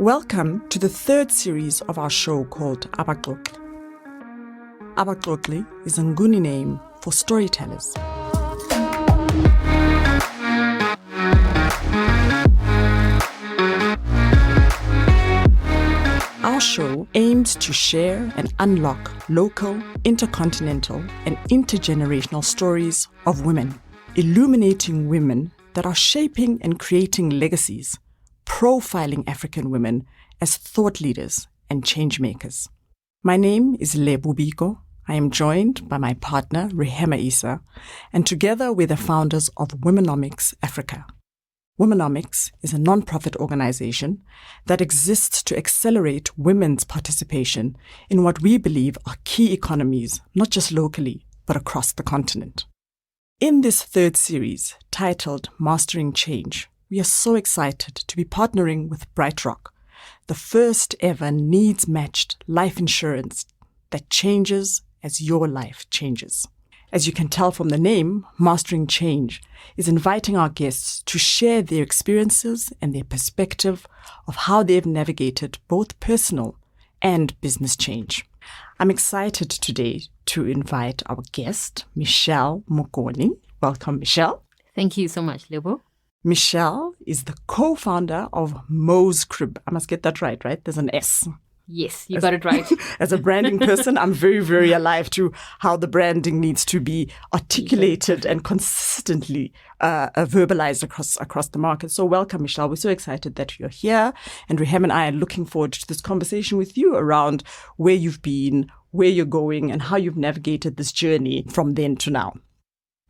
Welcome to the third series of our show called Abaxoxi. Abaxoxi is a Nguni name for storytellers. Our show aims to share and unlock local, intercontinental, and intergenerational stories of women, illuminating women that are shaping and creating legacies, profiling African women as thought leaders and change makers. My name is Lebu Biko. I am joined by my partner, Rehema Isa, and together we're the founders of Womenomics Africa. Womenomics is a non-profit organization that exists to accelerate women's participation in what we believe are key economies, not just locally, but across the continent. In this third series, titled Mastering Change, we are so excited to be partnering with BrightRock, the first ever needs-matched life insurance that changes as your life changes. As you can tell from the name, Mastering Change is inviting our guests to share their experiences and their perspective of how they've navigated both personal and business change. I'm excited today to invite our guest, Michelle Mokone. Welcome, Michelle. Thank you so much, Lebo. Michelle is the co-founder of Mo's Crib. I must get that right? There's an S. Yes, you got it right. As a branding person, I'm very, very alive to how the branding needs to be articulated and consistently verbalized across the market. So welcome, Michelle. We're so excited that you're here. And Rehem and I are looking forward to this conversation with you around where you've been, where you're going, and how you've navigated this journey from then to now.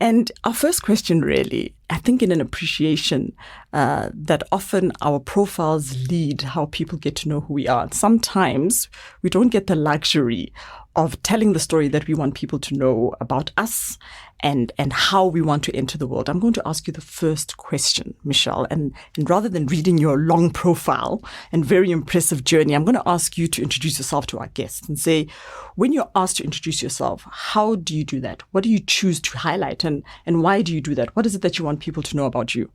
And our first question really, I think in an appreciation that often our profiles lead how people get to know who we are. Sometimes we don't get the luxury of telling the story that we want people to know about us and how we want to enter the world. I'm going to ask you the first question, Michelle, and rather than reading your long profile and very impressive journey, I'm going to ask you to introduce yourself to our guests and say, when you're asked to introduce yourself, how do you do that? What do you choose to highlight and why do you do that? What is it that you want people to know about you?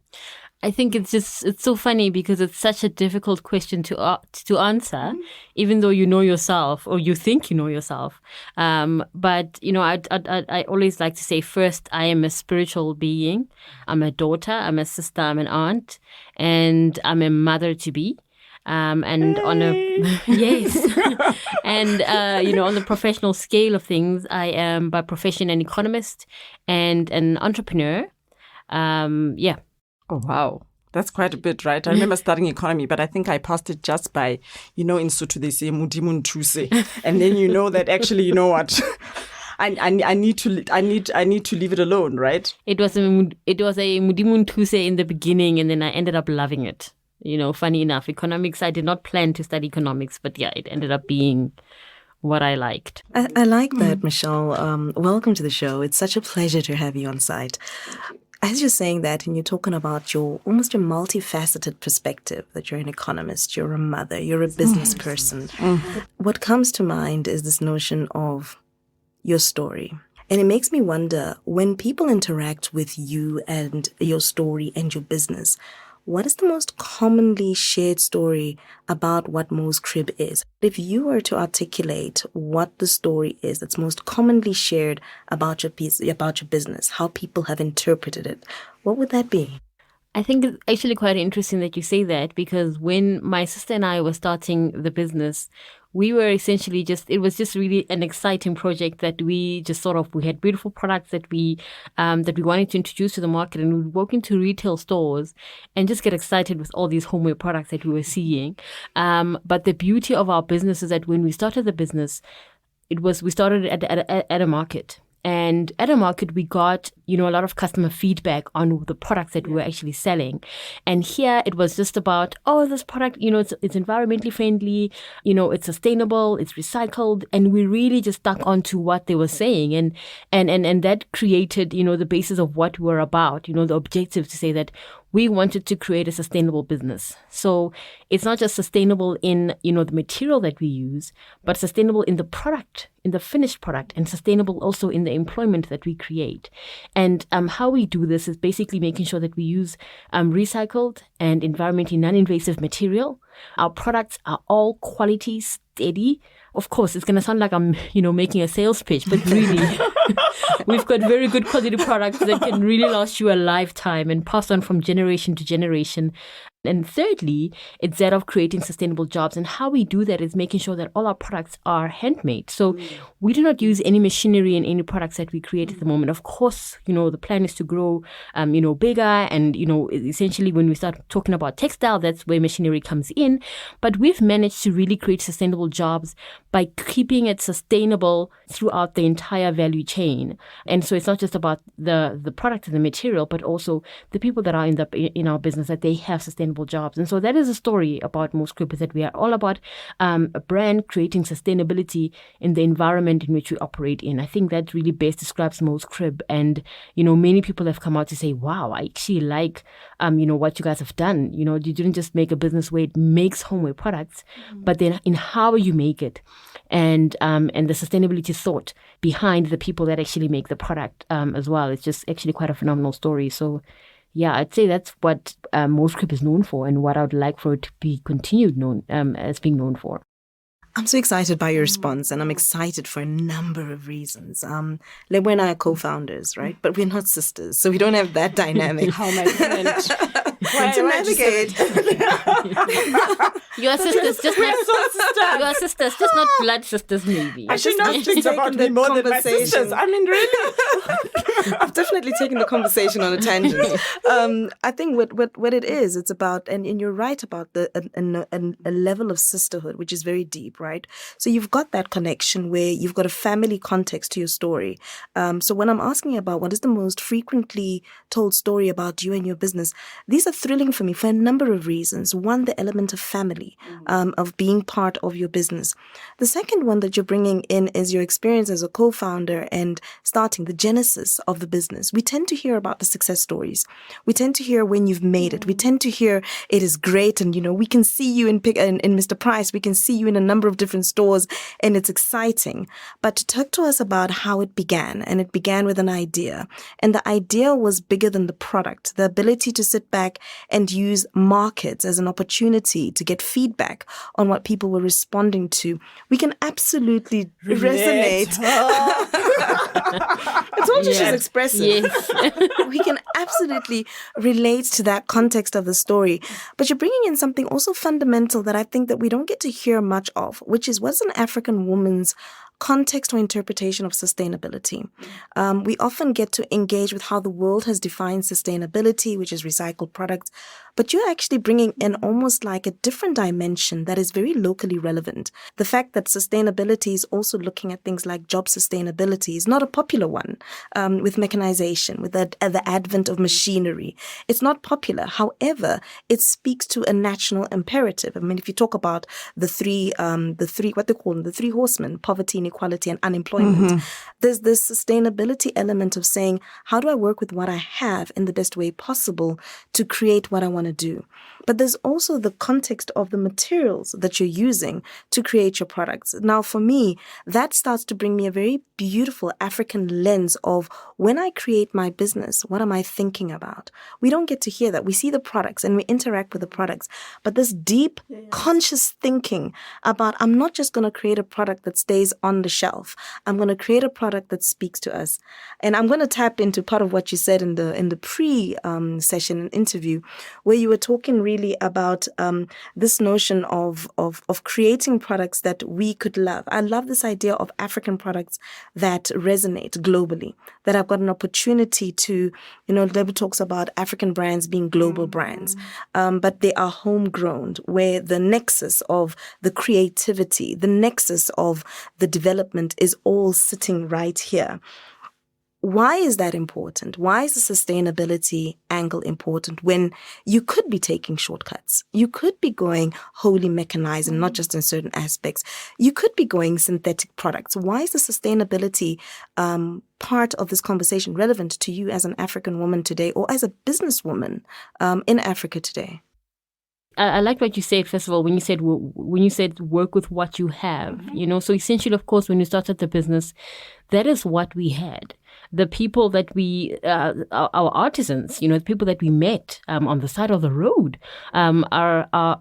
I think it's so funny because it's such a difficult question to answer, even though you know yourself or you think you know yourself. But you know, I always like to say first, I am a spiritual being. I'm a daughter. I'm a sister. I'm an aunt, and I'm a mother to be. And on a yes, and you know, on the professional scale of things, I am by profession an economist and an entrepreneur. Yeah. Oh, wow. That's quite a bit, right? I remember studying economy, but I think I passed it just by, you know, in Sotho they say mudimun tuse, and then you know that actually, you know what, I need to leave it alone, right? It was a mudimun tuse in the beginning, and then I ended up loving it. You know, funny enough, economics. I did not plan to study economics, but yeah, it ended up being what I liked. I like that, Michelle. Welcome to the show. It's such a pleasure to have you on site. As you're saying that, and you're talking about your almost a multifaceted perspective, that you're an economist, you're a mother, you're a business person. What comes to mind is this notion of your story. And it makes me wonder, when people interact with you and your story and your business, what is the most commonly shared story about what Mo's Crib is? If you were to articulate what the story is that's most commonly shared about your business, how people have interpreted it, what would that be? I think it's actually quite interesting that you say that, because when my sister and I were starting the business, we were essentially it was just really an exciting project that we just we had beautiful products that we wanted to introduce to the market, and we'd walk into retail stores and just get excited with all these homeware products that we were seeing. But the beauty of our business is that when we started the business, we started at a market. And at a market, we got, you know, a lot of customer feedback on the products that we were actually selling. And here it was just about, oh, this product, you know, it's environmentally friendly, you know, it's sustainable, it's recycled. And we really just stuck onto what they were saying. And that created, you know, the basis of what we were about, you know, the objective to say that we wanted to create a sustainable business. So it's not just sustainable in, the material that we use, but sustainable in the product, in the finished product, and sustainable also in the employment that we create. And how we do this is basically making sure that we use recycled and environmentally non-invasive material. Our products are all quality, steady. Of course, it's going to sound like I'm, making a sales pitch, but really, we've got very good quality products that can really last you a lifetime and pass on from generation to generation. And thirdly, it's that of creating sustainable jobs. And how we do that is making sure that all our products are handmade. So we do not use any machinery in any products that we create at the moment. Of course, the plan is to grow, bigger. And, essentially when we start talking about textile, that's where machinery comes in. But we've managed to really create sustainable jobs by keeping it sustainable throughout the entire value chain. And so it's not just about the product and the material, but also the people that are in our business, that they have sustainable jobs. And so that is a story about Most Crib, is that we are all about a brand creating sustainability in the environment in which we operate in. I think that really best describes Most Crib. And, many people have come out to say, wow, I actually like, what you guys have done. You didn't just make a business where it makes homeware products, but then in how you make it. And the sustainability thought behind the people that actually make the product as well. It's just actually quite a phenomenal story. So yeah, I'd say that's what Most Crib is known for, and what I would like for it to be continued known as being known for. I'm so excited by your response, and I'm excited for a number of reasons. Lewe and I are co-founders, right? But we're not sisters, so we don't have that dynamic. How am I different? To navigate. You are sisters, just not blood sisters, maybe. I should not think about me more than my sisters. I mean, really? I've definitely taken the conversation on a tangent. I think what it is, it's about, and you're right about a level of sisterhood, which is very deep, right? So you've got that connection where you've got a family context to your story. So when I'm asking about what is the most frequently told story about you and your business, these are thrilling for me for a number of reasons. One, the element of family, of being part of your business. The second one that you're bringing in is your experience as a co-founder and starting the genesis of the business. We tend to hear about the success stories. We tend to hear when you've made it. We tend to hear it is great, and we can see you in Mr. Price. We can see you in a number of different stores, and it's exciting. But to talk to us about how it began, and it began with an idea, and the idea was bigger than the product. The ability to sit back and use markets as an opportunity to get feedback on what people were responding to. We can absolutely resonate. I told you she's expressive. Yes. We can absolutely relate to that context of the story. But you're bringing in something also fundamental that I think that we don't get to hear much of, which is what's an African woman's context or interpretation of sustainability. We often get to engage with how the world has defined sustainability, which is recycled products, but you're actually bringing in almost like a different dimension that is very locally relevant. The fact that sustainability is also looking at things like job sustainability is not a popular one with mechanization, with the advent of machinery. It's not popular. However, it speaks to a national imperative. I mean, if you talk about the three, what they call them, the three horsemen, poverty, inequality, and unemployment, there's this sustainability element of saying, how do I work with what I have in the best way possible to create what I want to do? But there's also the context of the materials that you're using to create your products. Now, for me, that starts to bring me a very beautiful African lens of when I create my business, what am I thinking about? We don't get to hear that. We see the products and we interact with the products, but this deep, conscious thinking about, I'm not just going to create a product that stays on the shelf. I'm going to create a product that speaks to us. And I'm going to tap into part of what you said in the pre-session interview, where you were talking really about this notion of creating products that we could love. I love this idea of African products that resonate globally, that I've got an opportunity to, Deborah talks about African brands being global brands, but they are homegrown, where the nexus of the creativity, the nexus of the development is all sitting right here. why is that important? Why is the sustainability angle important when you could be taking shortcuts? You could be going wholly mechanized and not just in certain aspects. You could be going synthetic products. Why is the sustainability part of this conversation relevant to you as an African woman today or as a businesswoman in Africa today? I like what you said, first of all, when you said work with what you have, so essentially, of course, when you started the business, that is what we had. The people that our artisans, the people that we met on the side of the road are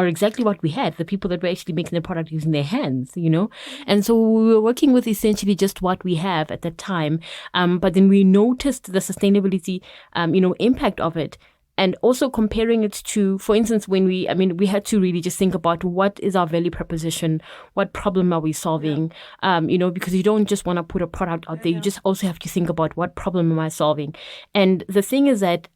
exactly what we had. The people that were actually making the product using their hands, And so we were working with essentially just what we have at that time. But then we noticed the sustainability, impact of it. And also comparing it to, for instance, when we had to really just think about what is our value proposition, what problem are we solving, because you don't just want to put a product out there. You just also have to think about what problem am I solving. And the thing is that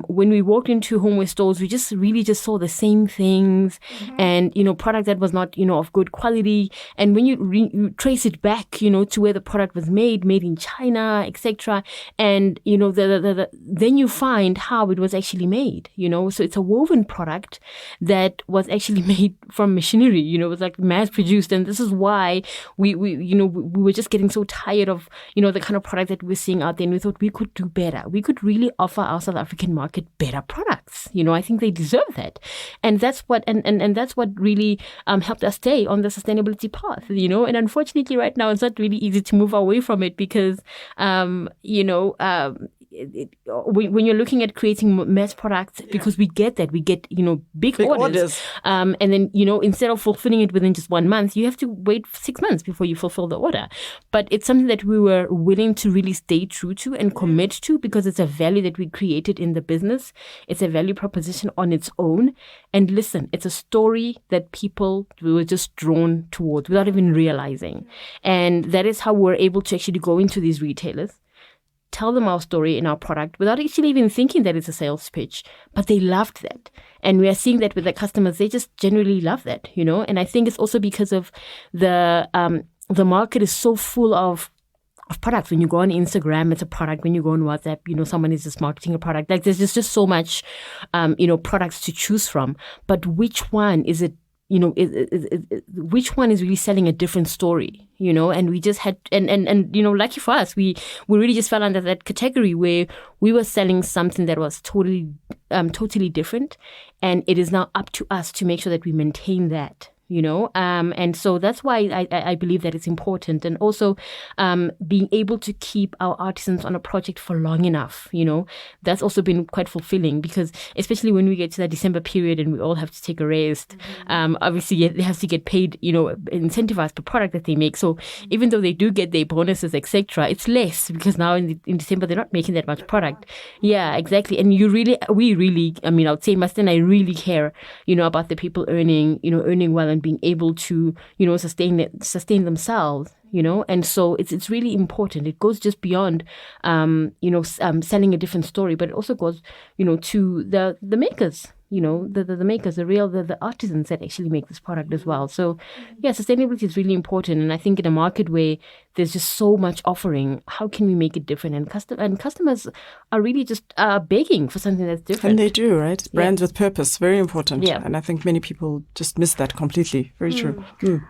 when we walked into homeware stores, we just really just saw the same things and, product that was not, of good quality. And when you trace it back, to where the product was made in China, etc. And, then you find how it was actually made, so it's a woven product that was actually made from machinery, it was like mass produced. And this is why we were just getting so tired of, the kind of product that we're seeing out there. And we thought we could do better. We could really offer our South African market better products. I think they deserve that. And that's what, and that's what really helped us stay on the sustainability path, and unfortunately right now it's not really easy to move away from it because, when you're looking at creating mass products, because we get big orders. And then, instead of fulfilling it within just 1 month, you have to wait 6 months before you fulfill the order. But it's something that we were willing to really stay true to and commit to because it's a value that we created in the business. It's a value proposition on its own. And listen, it's a story that people were just drawn towards without even realizing. And that is how we're able to actually go into these retailers, tell them our story and our product without actually even thinking that it's a sales pitch. But they loved that. And we are seeing that with the customers. They just generally love that, And I think it's also because of the market is so full of products. When you go on Instagram, it's a product. When you go on WhatsApp, someone is just marketing a product. Like there's just so much, products to choose from. But which one is it? Which one is really selling a different story, and we just had, and lucky for us, we really just fell under that category where we were selling something that was totally different. And it is now up to us to make sure that we maintain that. And so that's why I believe that it's important. And also being able to keep our artisans on a project for long enough, that's also been quite fulfilling because especially when we get to that December period and we all have to take a rest, obviously they have to get paid, incentivized per product that they make. So even though they do get their bonuses, etc., it's less because now in December they're not making that much product. Yeah, exactly. And we really, I would say Master and I really care, about the people earning well and being able to, sustain themselves, and so it's really important. It goes just beyond, selling a different story, but it also goes, to the makers, the makers, the artisans that actually make this product as well. So yeah, sustainability is really important. And I think in a market where there's just so much offering, how can we make it different? And customers are really just begging for something that's different. And they do, right? Brands with purpose, very important. Yeah. And I think many people just miss that completely. Very true.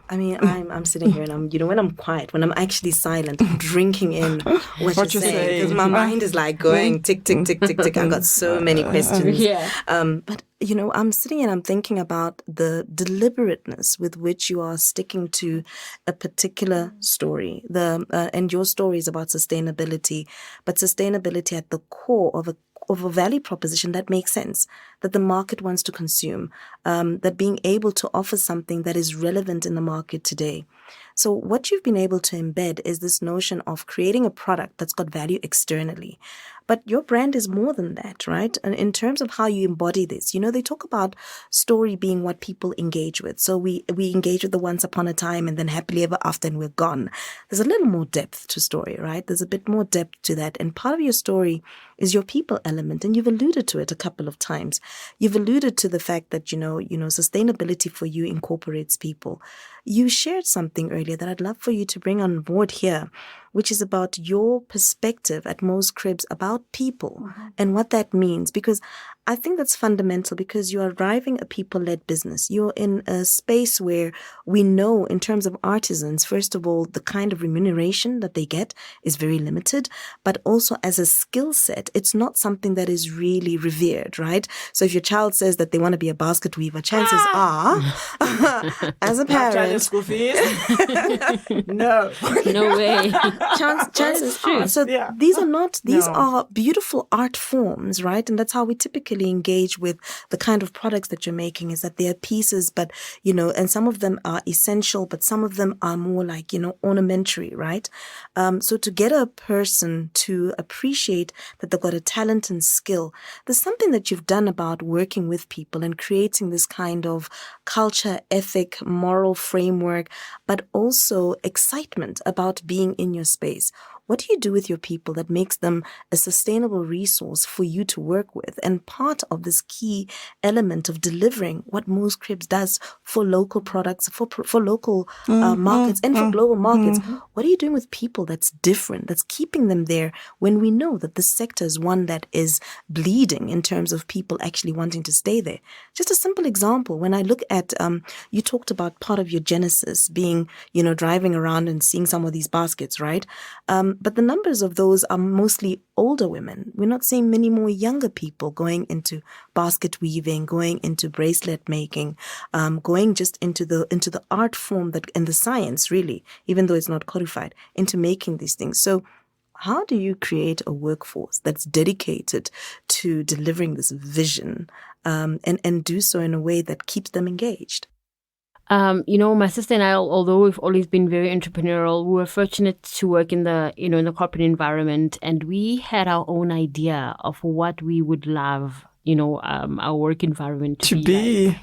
I mean, I'm sitting here and I'm, when I'm quiet, when I'm actually silent, I'm drinking in what you're saying. Because my mind is like going tick, tick, tick, tick, tick. I've got so many questions. But I'm sitting and I'm thinking about the deliberateness with which you are sticking to a particular story. And your story is about sustainability, but sustainability at the core of a value proposition that makes sense, that the market wants to consume, that being able to offer something that is relevant in the market today. So what you've been able to embed is this notion of creating a product that's got value externally. But your brand is more than that, right? And in terms of how you embody this, they talk about story being what people engage with. So we engage with the once upon a time and then happily ever after and we're gone. There's a little more depth to story, right? There's a bit more depth to that. And part of your story is your people element. And you've alluded to it a couple of times. You've alluded to the fact that, sustainability for you incorporates people. You shared something earlier that I'd love for you to bring on board here, which is about your perspective at Mo's Cribs about people and what that means. Because I think that's fundamental, because you are driving a people-led business. You're in a space where we know, in terms of artisans, first of all, the kind of remuneration that they get is very limited, but also as a skill set, it's not something that is really revered, right? So if your child says that they want to be a basket weaver, chances are, as a parent, school fees? No. No way. Chances are. So these are beautiful art forms, right? And that's how we typically engage with the kind of products that you're making, is that they are pieces, but, and some of them are essential, but some of them are more like, ornamentary, right? So to get a person to appreciate that they've got a talent and skill, there's something that you've done about working with people and creating this kind of culture, ethic, moral framework, but also excitement about being in your space. What do you do with your people that makes them a sustainable resource for you to work with? And part of this key element of delivering what Mo's Cribs does for local products, for local markets and for global markets, what are you doing with people that's different, that's keeping them there when we know that this sector is one that is bleeding in terms of people actually wanting to stay there? Just a simple example, when I look at, you talked about part of your genesis being, driving around and seeing some of these baskets, right? But the numbers of those are mostly older women. We're not seeing many more younger people going into basket weaving, going into bracelet making, going just into the art form that and the science, really, even though it's not codified, into making these things. So how do you create a workforce that's dedicated to delivering this vision and do so in a way that keeps them engaged? My sister and I, although we've always been very entrepreneurial, we were fortunate to work in the, in the corporate environment, and we had our own idea of what we would love, our work environment to be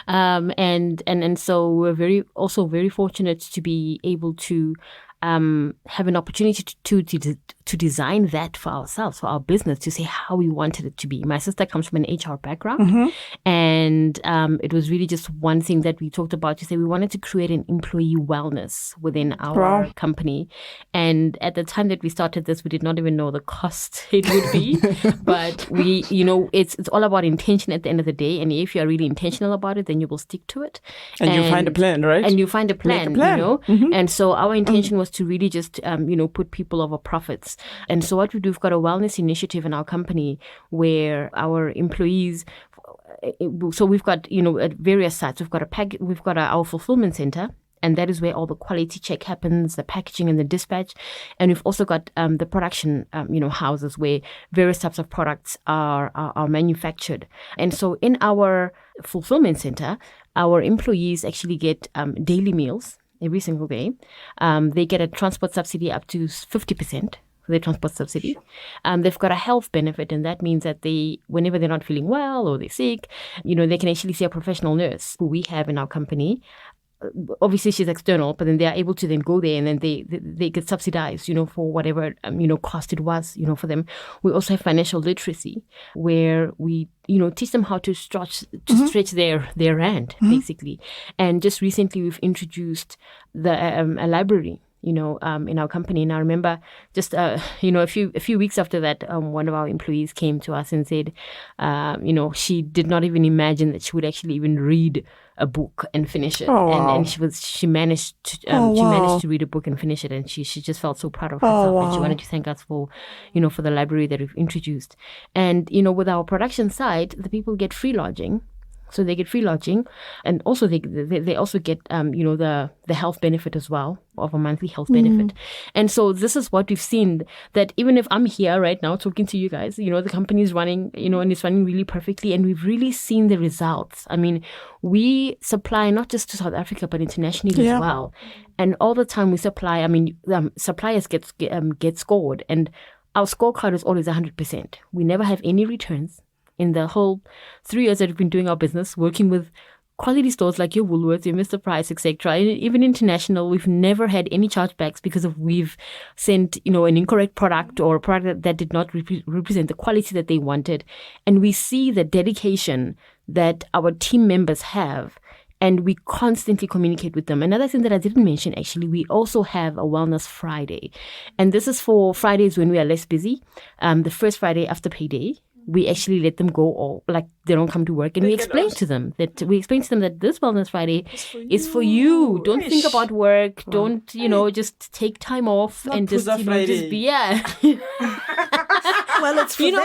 like, and so we're very fortunate to be able to have an opportunity to design that for ourselves, for our business, to say how we wanted it to be. My sister comes from an HR background, and it was really just one thing that we talked about, to say we wanted to create an employee wellness within our company. And at the time that we started this, we did not even know the cost it would be, but we, it's all about intention at the end of the day. And if you are really intentional about it, then you will stick to it. And you find a plan, right? And you find a plan, And so our intention was to really just, put people over profits. And so what we do, we've got a wellness initiative in our company where our employees, so we've got, at various sites, we've got our fulfillment center. And that is where all the quality check happens, the packaging and the dispatch. And we've also got the production, houses where various types of products are manufactured. And so in our fulfillment center, our employees actually get daily meals every single day. They get a transport subsidy up to 50%. Their transport subsidy. They've got a health benefit, and that means that whenever they're not feeling well or they're sick, they can actually see a professional nurse who we have in our company. Obviously she's external, but then they are able to then go there, and then they get subsidized, for whatever, cost it was, for them. We also have financial literacy, where we, teach them how to stretch their rand, basically. And just recently we've introduced a library, in our company. And I remember just, a few weeks after that, one of our employees came to us and said, she did not even imagine that she would actually even read a book and finish it. And she managed to read a book and finish it. And she just felt so proud of herself. And she wanted to thank us for the library that we've introduced. And, with our production side, the people get free lodging. So they get free lodging, and also they also get the health benefit as well, of a monthly health benefit. And so this is what we've seen, that even if I'm here right now talking to you guys, the company is running, and it's running really perfectly, and we've really seen the results. I mean, we supply not just to South Africa but internationally as well, and all the time we supply. I mean, suppliers get scored, and our scorecard is always 100%. We never have any returns. In the whole 3 years that we've been doing our business, working with quality stores like your Woolworths, your Mr. Price, etc., even international, we've never had any chargebacks because of we've sent, an incorrect product or a product that did not represent the quality that they wanted. And we see the dedication that our team members have, and we constantly communicate with them. Another thing that I didn't mention, actually, we also have a Wellness Friday. And this is for Fridays when we are less busy. The first Friday after payday, we actually let them go, or like they don't come to work, and we explain to them that this Wellness Friday is for you. Don't think about work. Don't just take time off and just just be Well, it's for them.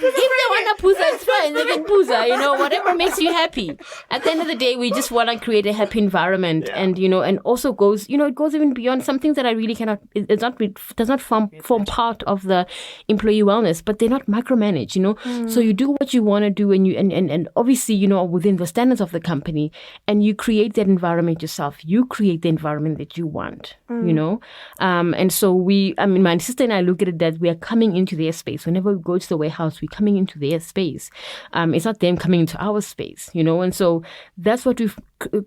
If they want to pooza, it's fine. They can pooza. Whatever makes you happy. At the end of the day, we just want to create a happy environment, and and also goes it goes even beyond some things that I really cannot. It's not does not form part of the employee wellness, but they're not micromanaged. So you do what you want to do, and obviously within the standards of the company, and you create that environment yourself. You create the environment that you want. And so my sister and I look at it that we are coming into their space. Whenever we go to the warehouse, we're coming into their space. It's not them coming into our space, and so that's what we've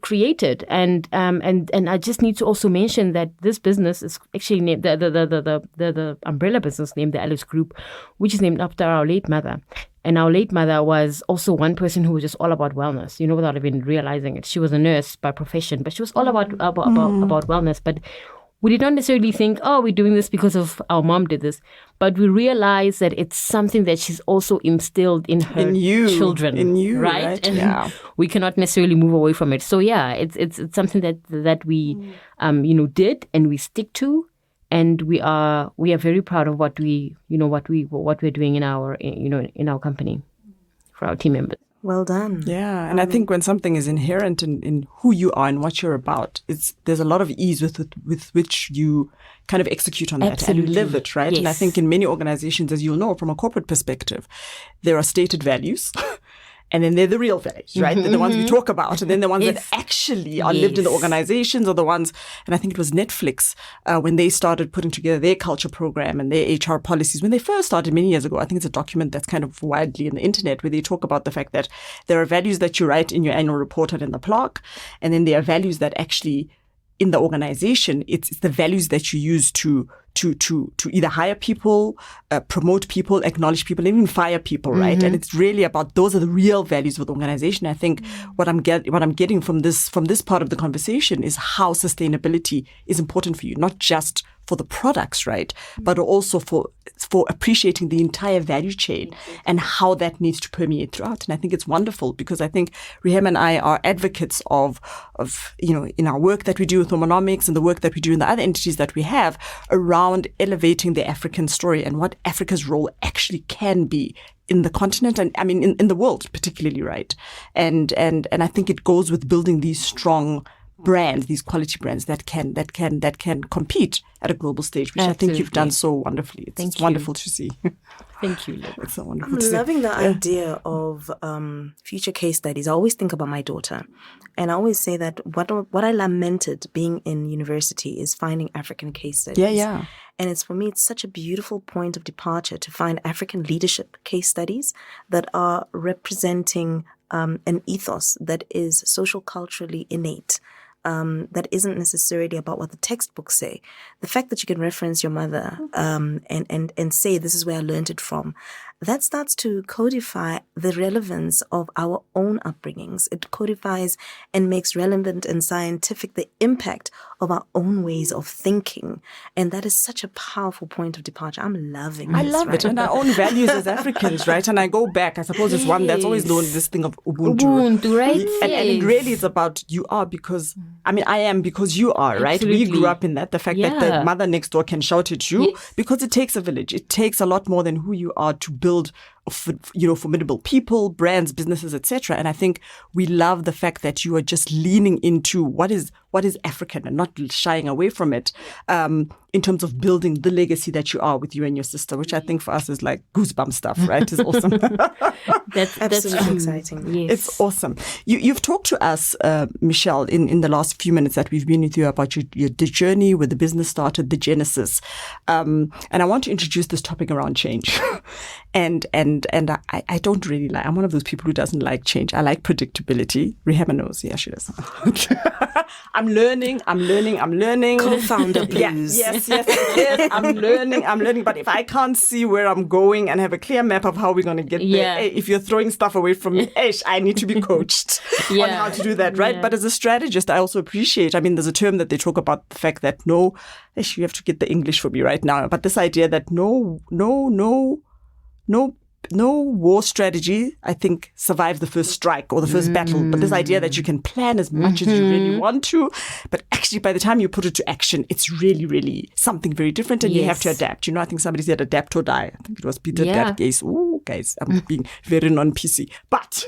created. And I just need to also mention that this business is actually named the umbrella business named the Alice Group, which is named after our late mother. And our late mother was also one person who was just all about wellness, without even realizing it. She was a nurse by profession, but she was all about wellness. But we did not necessarily think, we're doing this because of our mom did this. But we realized that it's something that she's also instilled in her children. In you, right? And we cannot necessarily move away from it. So it's something that we did and we stick to. And we are very proud of what we're doing in our company for our team members. Well done. Yeah, and I think when something is inherent in who you are and what you're about, there's a lot of ease with which you kind of execute on that Absolutely. And live it, right? Yes. And I think in many organizations, as you'll know, from a corporate perspective, there are stated values. And then they're the real values, right? They're the ones we talk about. And then the ones that actually are lived in the organizations are the ones, and I think it was Netflix, when they started putting together their culture program and their HR policies, when they first started many years ago. I think it's a document that's kind of widely in the internet where they talk about the fact that there are values that you write in your annual report and in the plaque. And then there are values that actually in the organization, it's the values that you use to either hire people, promote people, acknowledge people, and even fire people, right? And it's really about those are the real values of the organization. I think what I'm getting from this part of the conversation is how sustainability is important for you, not just for the products, right? But also for appreciating the entire value chain and how that needs to permeate throughout. And I think it's wonderful because I think Rihem and I are advocates of in our work that we do with Womenomics and the work that we do in the other entities that we have around elevating the African story and what Africa's role actually can be in the continent and I mean in the world particularly, right? And I think it goes with building these strong brands, these quality brands that can compete at a global stage, which Absolutely. I think you've done so wonderfully. It's wonderful to see. Thank you. It's so wonderful. I'm loving the idea of future case studies. I always think about my daughter, and I always say that what I lamented being in university is finding African case studies. Yeah. And it's for me, it's such a beautiful point of departure to find African leadership case studies that are representing an ethos that is social culturally innate. That isn't necessarily about what the textbooks say. The fact that you can reference your mother and say this is where I learned it from, that starts to codify the relevance of our own upbringings. It codifies and makes relevant and scientific the impact of our own ways of thinking. And that is such a powerful point of departure. I'm loving this. I love it. And our own values as Africans, right? And I go back, I suppose it's one that's always known, this thing of Ubuntu. Ubuntu, right? And it really is about you are because, I am because you are, right? Absolutely. We grew up in that. The fact that the mother next door can shout at you because it takes a village. It takes a lot more than who you are to build formidable people, brands, businesses, etc. And I think we love the fact that you are just leaning into what is African and not shying away from it in terms of building the legacy that you are with you and your sister, which I think for us is like goosebump stuff, right? Is awesome. That's absolutely exciting. Yes. It's awesome. You've talked to us, Michelle, in the last few minutes that we've been with you about the journey where the business started, the genesis. And I want to introduce this topic around change. And I don't really like, I'm one of those people who doesn't like change. I like predictability. Rehema knows. Yeah, she does. I'm learning. Co-founder blues. Yes. I'm learning. But if I can't see where I'm going and have a clear map of how we're going to get there, hey, if you're throwing stuff away from me, I need to be coached on how to do that, right? But as a strategist, I also appreciate, I mean, there's a term that they talk about the fact that you have to get the English for me right now, but this idea that no war strategy, I think, survives the first strike or the first battle. But this idea that you can plan as much as you really want to, but actually by the time you put it to action, it's really, really something very different, and you have to adapt. I think somebody said adapt or die. I think it was Peter that case. Oh, guys, I'm being very non-PC. But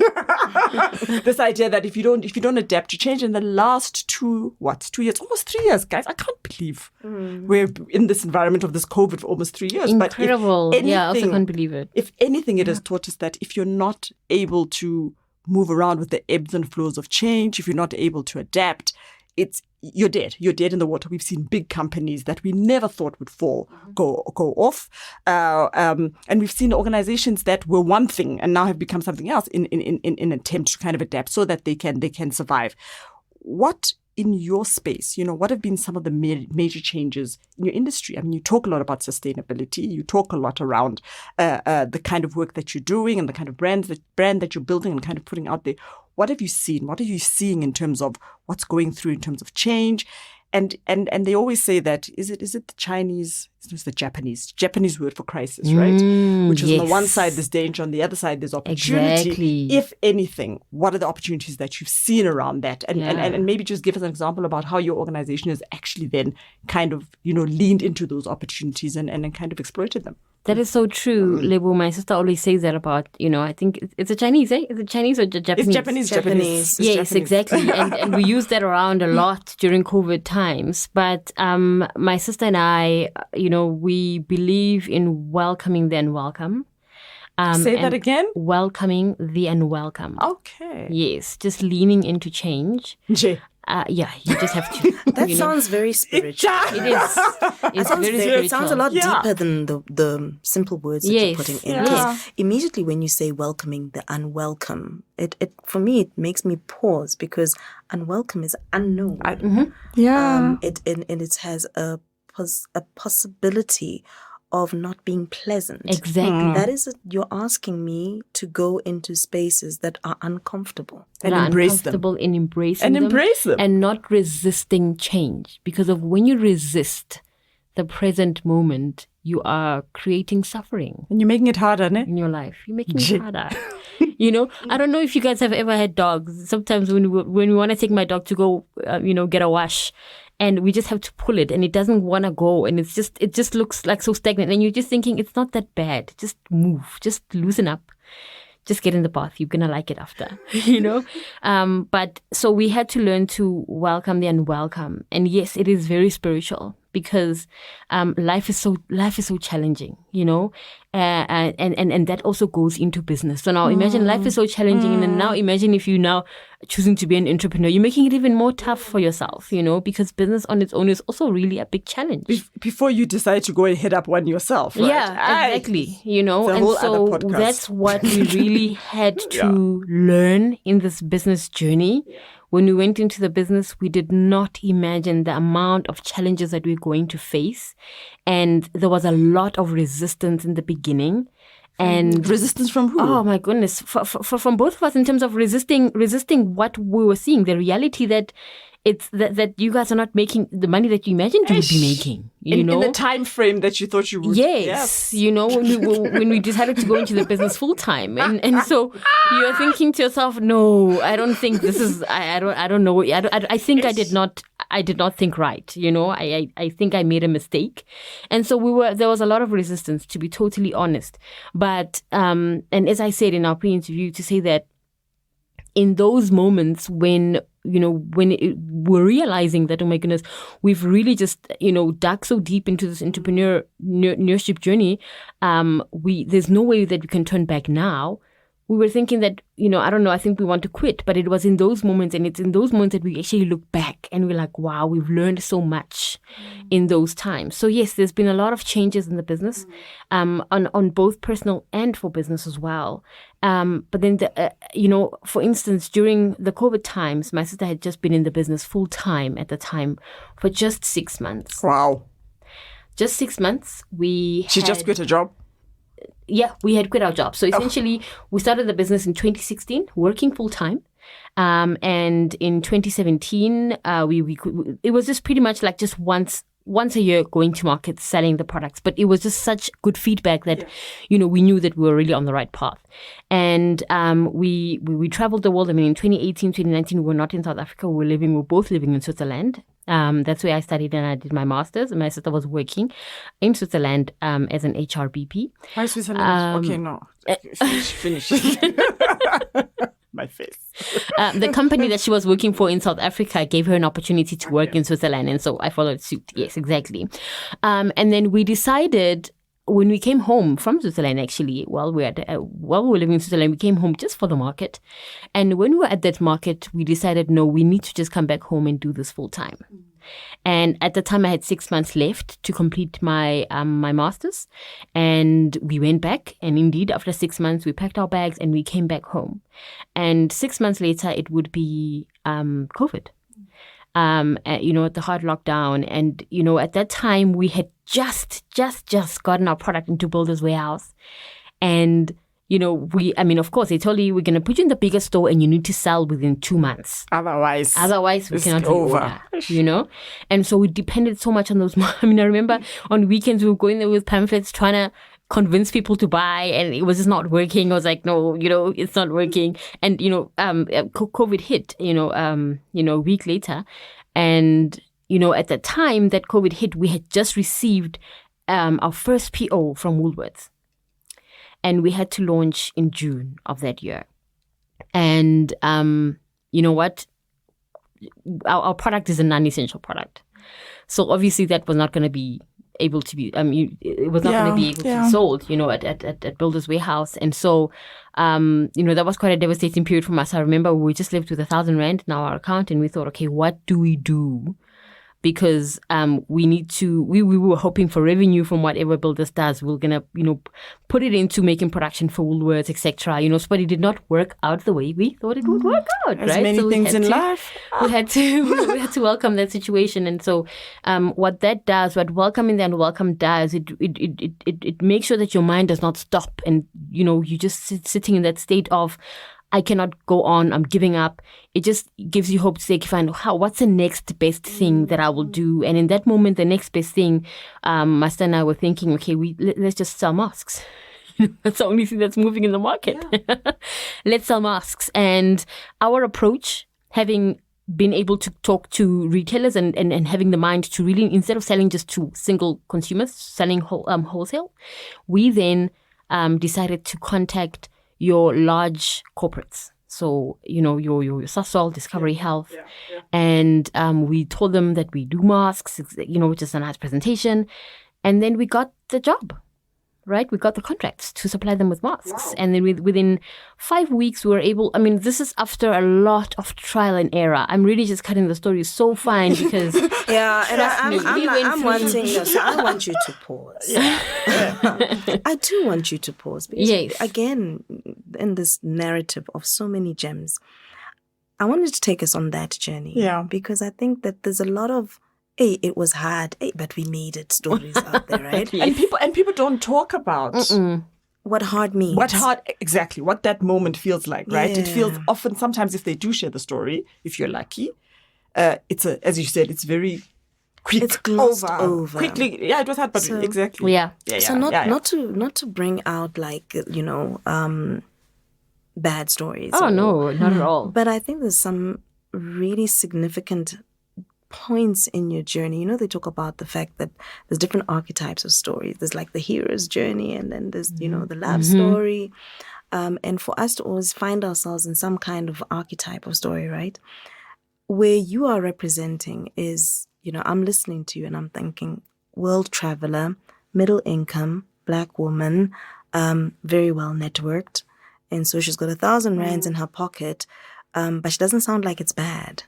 this idea that if you don't adapt, you change. In the last 2 years, almost 3 years, guys, I can't believe we're in this environment of this COVID for almost 3 years. Incredible. But I also can't believe it. If anything, it has taught us that if you're not able to move around with the ebbs and flows of change, if you're not able to adapt, you're dead. You're dead in the water. We've seen big companies that we never thought would fall go off, and we've seen organizations that were one thing and now have become something else in an attempt to kind of adapt so that they can survive. What in your space, what have been some of the major changes in your industry? I mean, you talk a lot about sustainability. You talk a lot around the kind of work that you're doing and the kind of brand that you're building and kind of putting out there. What have you seen? What are you seeing in terms of what's going through in terms of change? And they always say that is it the Chinese? It's the Japanese word for crisis, right? Which is on the one side there's danger, on the other side there's opportunity. Exactly. If anything, what are the opportunities that you've seen around that? And maybe just give us an example about how your organization has actually then kind of leaned into those opportunities and kind of exploited them. That is so true, Lebo. My sister always says that about, I think it's a Chinese, eh? Is it Chinese or Japanese? It's Japanese. Yes, exactly. and we use that around a lot during COVID times. But my sister and I, we believe in welcoming the unwelcome. Say that again? Welcoming the unwelcome. Okay. Yes, just leaning into change. You just have to. That sounds very spiritual. It is. It's very spiritual. It sounds a lot deeper than the simple words that you're putting in. Because immediately when you say welcoming the unwelcome, it for me it makes me pause, because unwelcome is unknown. It has a possibility of not being pleasant. Exactly. That is, you're asking me to go into spaces that are uncomfortable. And embrace them. And not resisting change. Because when you resist the present moment, you are creating suffering. And you're making it harder, ne? In your life. You're making it harder. I don't know if you guys have ever had dogs. Sometimes when we want to take my dog to go, get a wash, and we just have to pull it and it doesn't want to go, and it just looks like so stagnant, and you're just thinking it's not that bad, just move, just loosen up, just get in the bath, you're gonna like it after. But so we had to learn to welcome the unwelcome. And yes, it is very spiritual, because life is so challenging, and that also goes into business. So now imagine life is so challenging, and then now imagine if you now choosing to be an entrepreneur, you're making it even more tough for yourself, because business on its own is also really a big challenge. Before you decide to go and head up one yourself, right? Yeah, exactly. And so that's what we really had to learn in this business journey. When we went into the business, we did not imagine the amount of challenges that we're going to face. And there was a lot of resistance in the beginning. And resistance from who? Oh my goodness. From both of us, in terms of resisting what we were seeing, the reality that it's that you guys are not making the money that you imagined you would be making. In the time frame that you thought you would. Yes. When we decided to go into the business full time, and so you're thinking to yourself, no, I don't think this is. I don't know. I think I did not think right. I think I made a mistake, and so there was a lot of resistance, to be totally honest. But and as I said in our pre-interview, to say that in those moments when we're realizing that, oh my goodness, we've really just, dug so deep into this entrepreneurship journey, there's no way that we can turn back now. we were thinking that, I don't know, I think we want to quit, but it was in those moments, and it's in those moments that we actually look back and we're like, wow, we've learned so much in those times. So yes, there's been a lot of changes in the business, on both personal and for business as well. But then, for instance, during the COVID times, my sister had just been in the business full time at the time for just 6 months. Wow. Just 6 months. She just quit her job? Yeah, we had quit our job. So essentially, we started the business in 2016, working full time. And in 2017, it was just pretty much like just once a year going to market, selling the products. But it was just such good feedback that, we knew that we were really on the right path. And we traveled the world. I mean, in 2018, 2019, we were not in South Africa. We were both living in Switzerland. That's where I studied and I did my master's. And my sister was working in Switzerland as an HRBP. Why Switzerland? Okay, no. Finish. My face. The company that she was working for in South Africa gave her an opportunity to work in Switzerland. And so I followed suit. Yes, exactly. And then we decided, when we came home from Switzerland, actually, while we were living in Switzerland, we came home just for the market. And when we were at that market, we decided, no, we need to just come back home and do this full time. And at the time, I had 6 months left to complete my my master's. And we went back. And indeed, after 6 months, we packed our bags and we came back home. And 6 months later, it would be COVID. At the hard lockdown. And, at that time, we had just gotten our product into Builder's Warehouse. And, of course, they told you, we're going to put you in the biggest store and you need to sell within 2 months. Otherwise we cannot reorder, And so we depended so much on those. I remember on weekends we were going there with pamphlets trying to convince people to buy, and it was just not working. I was like, no, it's not working. And, COVID hit, a week later. And, at the time that COVID hit, we had just received our first PO from Woolworths. And we had to launch in June of that year. And you know what? Our product is a non-essential product. So obviously that was not going to be able to be, it was not going to be able to be sold, at Builder's Warehouse. And so, that was quite a devastating period for us. I remember we just lived with 1,000 rand in our account and we thought, okay, what do we do? Because we were hoping for revenue from whatever Builders does. We're going to, put it into making production for Woolworths, etc. But it did not work out the way we thought it would work out. As many things in life. We had to welcome that situation. And so what welcoming the unwelcome does, it makes sure that your mind does not stop. And, you just sitting in that state of, I cannot go on, I'm giving up. It just gives you hope to say, find what's the next best thing that I will do. And in that moment, the next best thing, my sister and I were thinking, okay, let's just sell masks. That's the only thing that's moving in the market. Yeah. Let's sell masks. And our approach, having been able to talk to retailers and having the mind to really, instead of selling just to single consumers, selling wholesale, we then decided to contact your large corporates. So, your Sasol, Discovery Health. Yeah. And we told them that we do masks, which is a nice presentation. And then we got the job, right? We got the contracts to supply them with masks. Wow. And then within 5 weeks, we were able, this is after a lot of trial and error. I'm really just cutting the story so fine because I want you to pause. Yeah. I do want you to pause because again, in this narrative of so many gems, I wanted to take us on that journey. Yeah. Because I think that there's a lot of it was hard, but we made it stories out there, right? Yes. And people don't talk about what hard means. Exactly, what that moment feels like, right? Yeah. It feels often, sometimes if they do share the story, if you're lucky, as you said, it's very quick. It's glossed over. Quickly, yeah, it was hard, but exactly. Yeah. So not to bring out bad stories. Oh, no, not at all. But I think there's some really significant points in your journey. They talk about the fact that there's different archetypes of stories. There's like the hero's journey, and then there's, the love story. And for us to always find ourselves in some kind of archetype of story, right? Where you are representing is, I'm listening to you and I'm thinking, world traveler, middle income, Black woman, very well networked. And so she's got 1,000 rands in her pocket, but she doesn't sound like it's bad.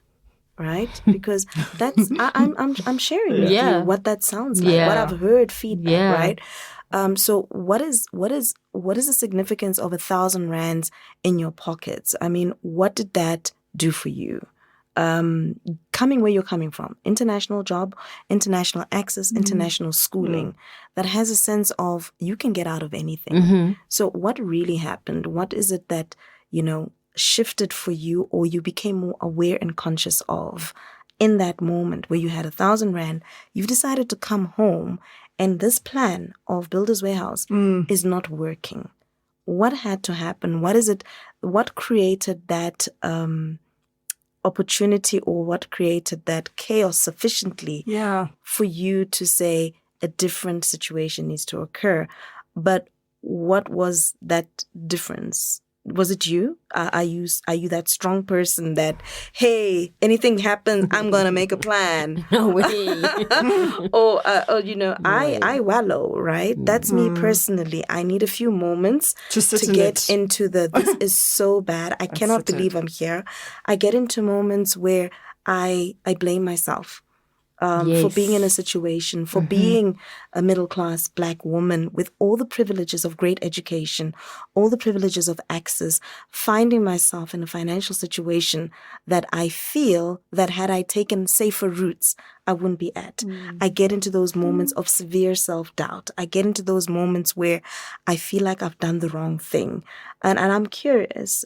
Right? Because that's I'm sharing with you what that sounds like, what I've heard feedback, right? So what is the significance of 1,000 rands in your pockets? I mean, what did that do for you? Coming where you're coming from, international job, international access, international schooling, that has a sense of you can get out of anything. So what really happened? What is it that, shifted for you, or you became more aware and conscious of in that moment where you had 1,000 rand, you've decided to come home and this plan of Builder's Warehouse is not working? What had to happen? What is it? What created that opportunity, or what created that chaos sufficiently for you to say a different situation needs to occur? But what was that difference? Was it you? Are you that strong person that, hey, anything happens, I'm gonna make a plan? No way. or I wallow, right? That's me personally. I need a few moments to get into this is so bad. I cannot believe I'm here. I get into moments where I blame myself. For being in a situation, for being a middle-class Black woman with all the privileges of great education, all the privileges of access, finding myself in a financial situation that I feel that had I taken safer routes, I wouldn't be at. I get into those moments of severe self-doubt. I get into those moments where I feel like I've done the wrong thing. And I'm curious,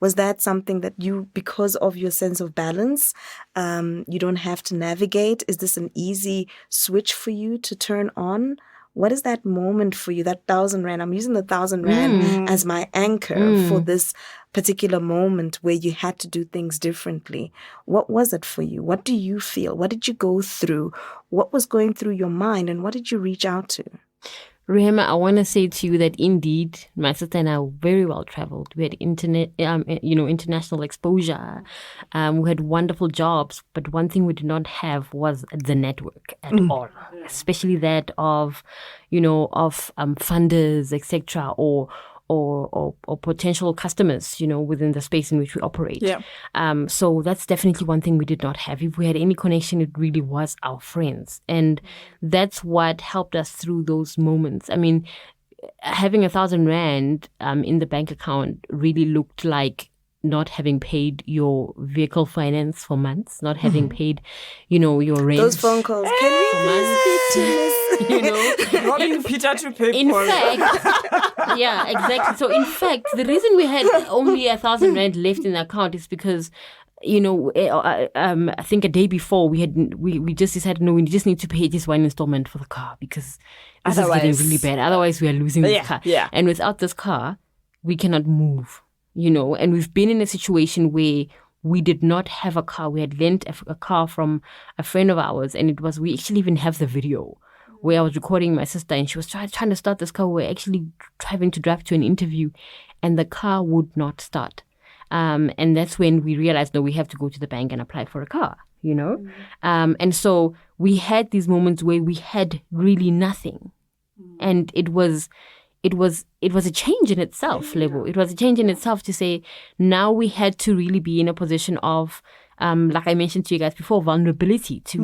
was that something that you, because of your sense of balance, you don't have to navigate? Is this an easy switch for you to turn on? What is that moment for you, that 1,000 rand? I'm using the 1,000 rand as my anchor for this particular moment where you had to do things differently. What was it for you? What do you feel? What did you go through? What was going through your mind, and what did you reach out to? Rehema, I want to say to you that indeed, my sister and I were very well traveled. We had international exposure. We had wonderful jobs, but one thing we did not have was the network at all, especially that of funders, etc., or potential customers, within the space in which we operate. So that's definitely one thing we did not have. If we had any connection, it really was our friends. And that's what helped us through those moments. I mean, having 1,000 rand in the bank account really looked like not having paid your vehicle finance for months, not having paid, your rent. Those phone calls. Can we robbing Peter to pay in for fact, yeah, exactly. So in fact, the reason we had only 1,000 rand left in the account is because, I think a day before we just decided, no, we just need to pay this one installment for the car because this is getting really bad. Otherwise, we are losing the car. Yeah. And without this car, we cannot move. And we've been in a situation where we did not have a car. We had lent a car from a friend of ours, and we actually even have the video where I was recording my sister, and she was trying to start this car. We were actually having to drive to an interview, and the car would not start. And that's when we realized, no, we have to go to the bank and apply for a car, And so we had these moments where we had really nothing, and it was a change in itself, Lebo. It was a change in itself to say, now we had to really be in a position of, like I mentioned to you guys before, vulnerability, to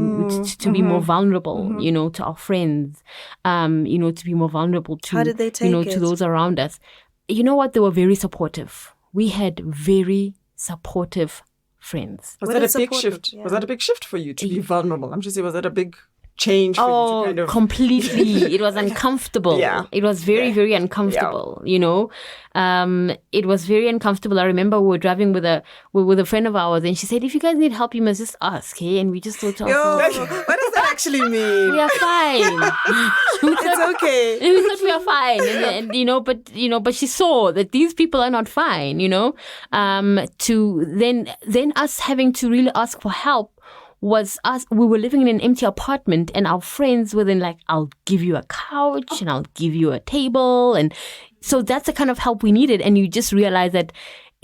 be more vulnerable, to our friends, to be more vulnerable to, how did they take it? To those around us. You know what? They were very supportive. We had very supportive friends. Was that a big shift? Yeah. Was that a big shift for you to be vulnerable? I'm just saying, was that a big change for you to kind of... completely. It was uncomfortable. It was very, very uncomfortable, It was very uncomfortable. I remember we were driving with a friend of ours, and she said, if you guys need help, you must just ask, hey? And we just thought to ourselves, what does that actually mean? We are fine. It's okay. And we thought we are fine. But she saw that these people are not fine, to then us having to really ask for help was us. We were living in an empty apartment, and our friends were then like, I'll give you a couch and I'll give you a table. And so that's the kind of help we needed. And you just realize that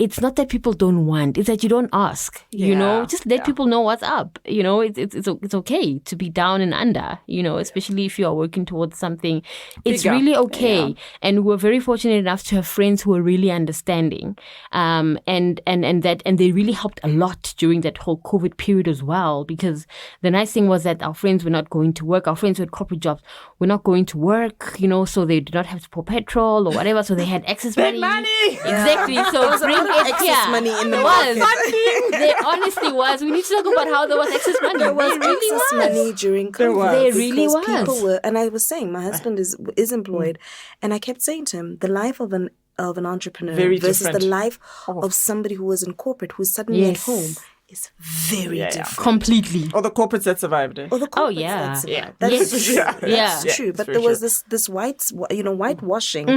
it's not that people don't want, it's that you don't ask, you know, just let people know what's up. You know, it's okay to be down and under, you know, especially if you are working towards something. It's Bigger. really okay. And we're very fortunate enough to have friends who are really understanding. And they really helped a lot during that whole COVID period as well, because the nice thing was that our friends were not going to work. Our friends who had corporate jobs were not going to work, you know, so they did not have to pour petrol or whatever. So they had excess money. Exactly. So bring it excess money in the market. market. There honestly was. We need to talk about how there was excess money. There was excess money during COVID. There really was. People were, and I was saying, my husband is employed, and I kept saying to him, the life of an entrepreneur versus different. the life of somebody who was in corporate who's suddenly at home is very different. Completely. Or the corporates that survived it. Or the corporates that survived. That's true. That's true. But there was this whitewashing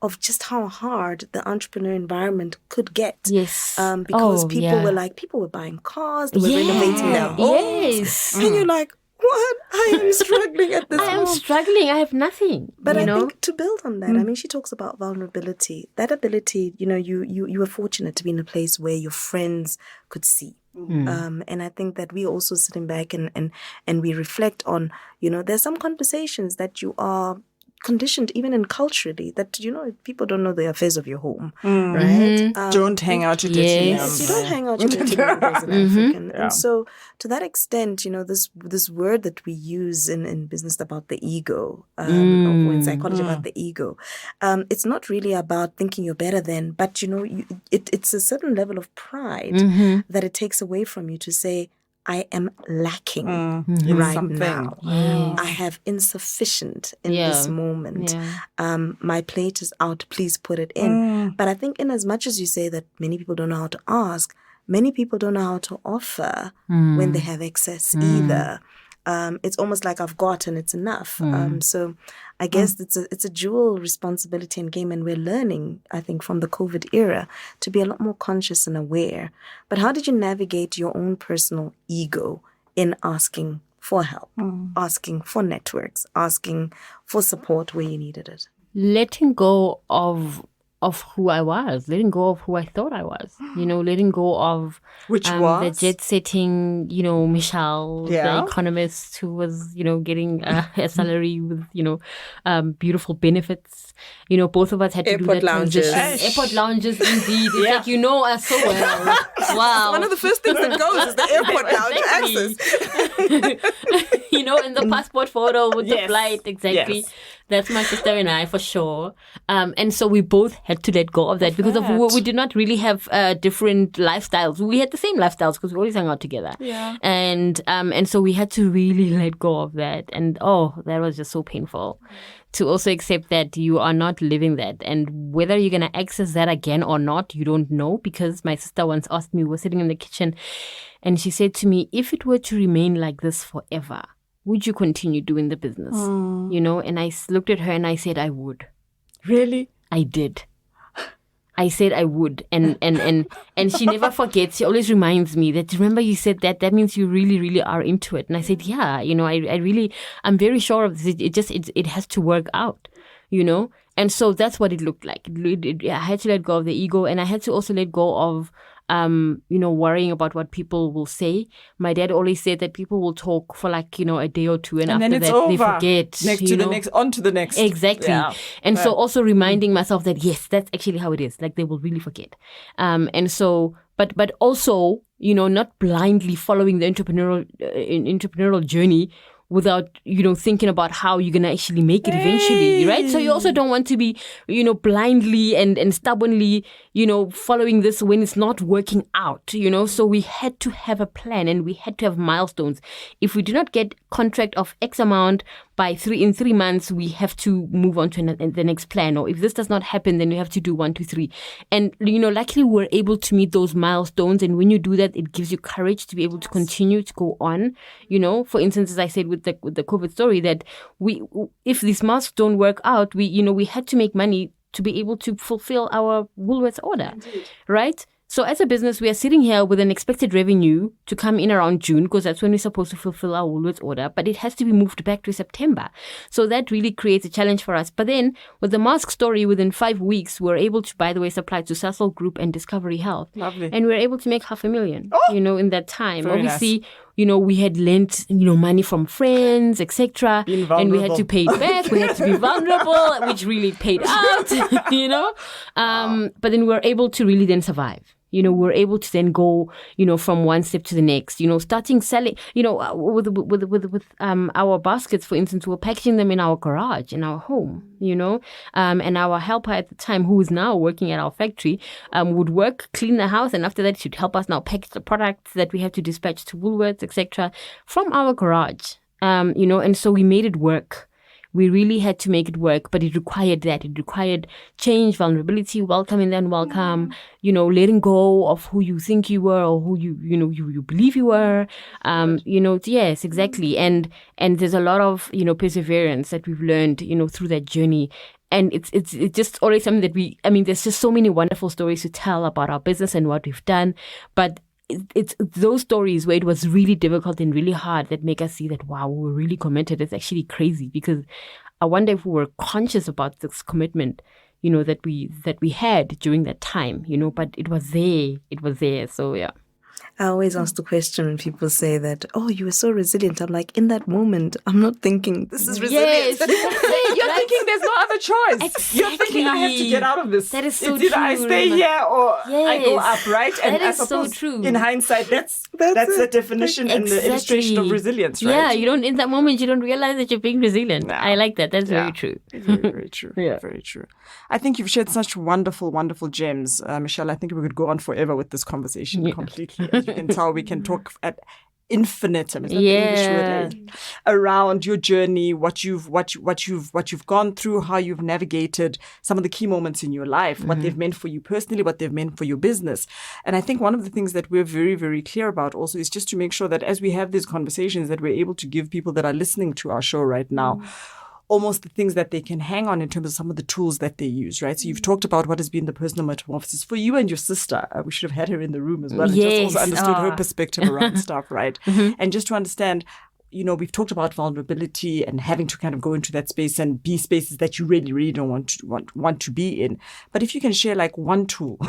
of just how hard the entrepreneur environment could get. Yes. Because people were buying cars, they were renovating their homes. And you're like, what? I am struggling at this I am struggling. I have nothing. But I think to build on that, I mean, she talks about vulnerability. That ability, you know, you were fortunate to be in a place where your friends could see. And I think that we also sitting back and we reflect on, you know, there's some conversations that you are conditioned even in culturally that, you know, people don't know the affairs of your home, right? Don't hang out your dirty you don't hang out your dirty numbers as an African. And so to that extent, you know, this word that we use in business about the ego, or in psychology about the ego, it's not really about thinking you're better than, but, you know, it's a certain level of pride that it takes away from you to say, I am lacking right now. I have insufficient in this moment. My plate is out. Please put it in. But I think in as much as you say that many people don't know how to ask, many people don't know how to offer when they have excess either. It's almost like I've got and it's enough. So I guess it's a dual responsibility and game, and we're learning, I think, from the COVID era to be a lot more conscious and aware. But how did you navigate your own personal ego in asking for help, asking for networks, asking for support where you needed it? Letting go of who I was, letting go of who I thought I was, you know, letting go of the jet-setting, you know, Michelle, the economist who was, you know, getting a salary with, you know, beautiful benefits. You know, both of us had to do that transition. Airport lounges, indeed. It's like, you know us so well. Wow. One of the first things that goes is the airport lounge access. You know, and the passport photo with the flight, exactly. Yes. That's my sister and I, for sure. And so we both had to let go of that because we did not really have different lifestyles. We had the same lifestyles because we always hung out together. Yeah. And so we had to really let go of that. And that was just so painful to also accept that you are not living that. And whether you're going to access that again or not, you don't know, because my sister once asked me, we were sitting in the kitchen, and she said to me, if it were to remain like this forever, would you continue doing the business? You know, and I looked at her and I said, I would. Really? I did. I said I would. And she never forgets. She always reminds me that, remember you said that? That means you really, really are into it. And I said, yeah, you know, I'm very sure of this. It has to work out, you know? And so that's what it looked like. I had to let go of the ego, and I had to also let go of you know, worrying about what people will say. My dad always said that people will talk for like, you know, a day or two, and after then it's that over. they forget. On to the next. Exactly. Yeah. And so also reminding myself that, yes, that's actually how it is. Like, they will really forget. And so, but also, you know, not blindly following the entrepreneurial journey without, you know, thinking about how you're going to actually make it eventually, right? So you also don't want to be, you know, blindly and stubbornly, you know, following this when it's not working out, you know? So we had to have a plan, and we had to have milestones. If we do not get contract of X amount in 3 months, we have to move on to the next plan. Or if this does not happen, then we have to do 1, 2, 3. And, you know, luckily we're able to meet those milestones. And when you do that, it gives you courage to be able to continue to go on. You know, for instance, as I said with the COVID story, that if these masks don't work out, we had to make money to be able to fulfill our Woolworths order. Indeed. Right? So as a business, we are sitting here with an expected revenue to come in around June, because that's when we're supposed to fulfill our Woolworths order, but it has to be moved back to September. So that really creates a challenge for us. But then with the mask story, within 5 weeks, we're able to, by the way, supply to Cecil Group and Discovery Health. Lovely. And we're able to make $500,000, in that time. Very Obviously, nice. We had lent, money from friends, etc. And we had to pay it back. We had to be vulnerable, which really paid out, But then we were able to really then survive. We're able to then go, from one step to the next, starting selling, with our baskets, for instance, we're packaging them in our garage, in our home, and our helper at the time, who is now working at our factory, would clean the house. And after that, she'd help us now package the products that we have to dispatch to Woolworths, etc. from our garage, and so we made it work. We really had to make it work, but it required that. It required change, vulnerability, welcome and then welcome, letting go of who you think you were or who you believe you were. Yes, exactly. And there's a lot of, perseverance that we've learned, through that journey. And it's just always something that there's just so many wonderful stories to tell about our business and what we've done. But it's those stories where it was really difficult and really hard that make us see that, wow, we were really committed. It's actually crazy, because I wonder if we were conscious about this commitment, that we had during that time, but it was there. So, yeah. I always ask the question when people say that, oh, you were so resilient. I'm like, in that moment, I'm not thinking this is resilience. Yes. You're thinking there's no other choice. Exactly. You're thinking I have to get out of this. That is so it's either true. I stay here or I go up, right? And that I is suppose so true. In hindsight, that's the definition and the illustration of resilience, right? Yeah, in that moment, you don't realize that you're being resilient. No. I like that. That's very true. Very, very true. Yeah. Very true. I think you've shared such wonderful, wonderful gems, Michelle. I think we could go on forever with this conversation completely. As you can tell, we can talk at infinite, is that the English word, around your journey, what you've gone through, how you've navigated some of the key moments in your life, what they've meant for you personally, what they've meant for your business. And I think one of the things that we're very, very clear about also is just to make sure that as we have these conversations, that we're able to give people that are listening to our show right now almost the things that they can hang on in terms of some of the tools that they use, right? So you've talked about what has been the personal metamorphosis for you and your sister. We should have had her in the room as well. Yes. And just also understood her perspective around stuff, right? And just to understand, we've talked about vulnerability and having to kind of go into that space and be spaces that you really, really don't want to be in. But if you can share like one tool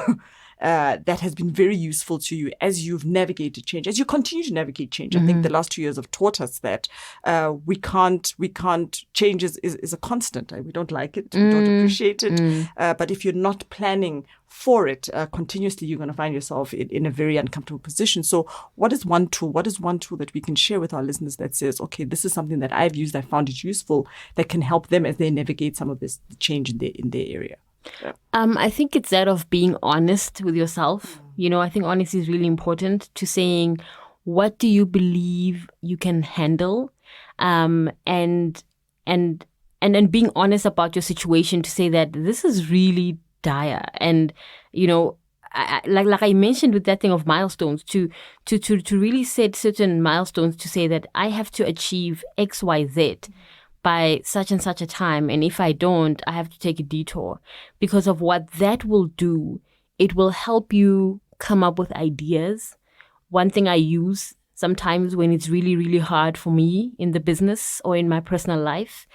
that has been very useful to you as you've navigated change, as you continue to navigate change. I think the last 2 years have taught us that we can't change is a constant. We don't like it. We don't appreciate it. But if you're not planning for it continuously, you're going to find yourself in a very uncomfortable position. So what is one tool? What is one tool that we can share with our listeners that says, okay, this is something that I've used, I found it useful, that can help them as they navigate some of this change in their area? Yeah. I think it's that of being honest with yourself. I think honesty is really important, to saying, what do you believe you can handle? And being honest about your situation, to say that this is really dire. And, like I mentioned with that thing of milestones, to really set certain milestones, to say that I have to achieve X, Y, Z by such and such a time. And if I don't, I have to take a detour, because of what that will do. It will help you come up with ideas. One thing I use sometimes when it's really, really hard for me in the business or in my personal life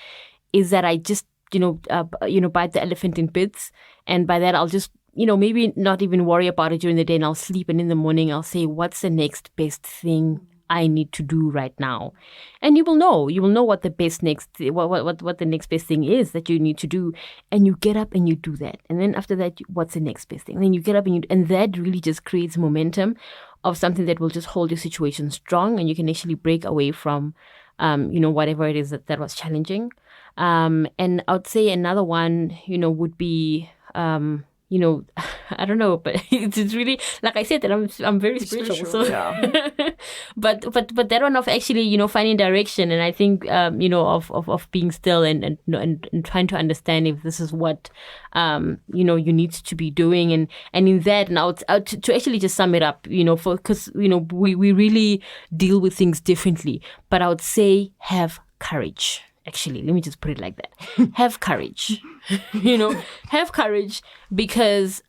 is that I just, bite the elephant in bits. And by that, I'll just, maybe not even worry about it during the day, and I'll sleep. And in the morning, I'll say, what's the next best thing I need to do right now? And you will know what the best what the next best thing is that you need to do, and you get up and you do that. And then after that, what's the next best thing? And then you get up and that really just creates momentum of something that will just hold your situation strong, and you can actually break away from whatever it is that was challenging. And I would say another one would be I don't know, but it's really, like I said, that I'm very spiritual. So, yeah. but that one of actually, finding direction, and I think, of being still and trying to understand if this is what, you need to be doing, and in that, and to actually just sum it up, because we really deal with things differently, but I would say have courage. Actually, let me just put it like that. Have courage. Have courage, because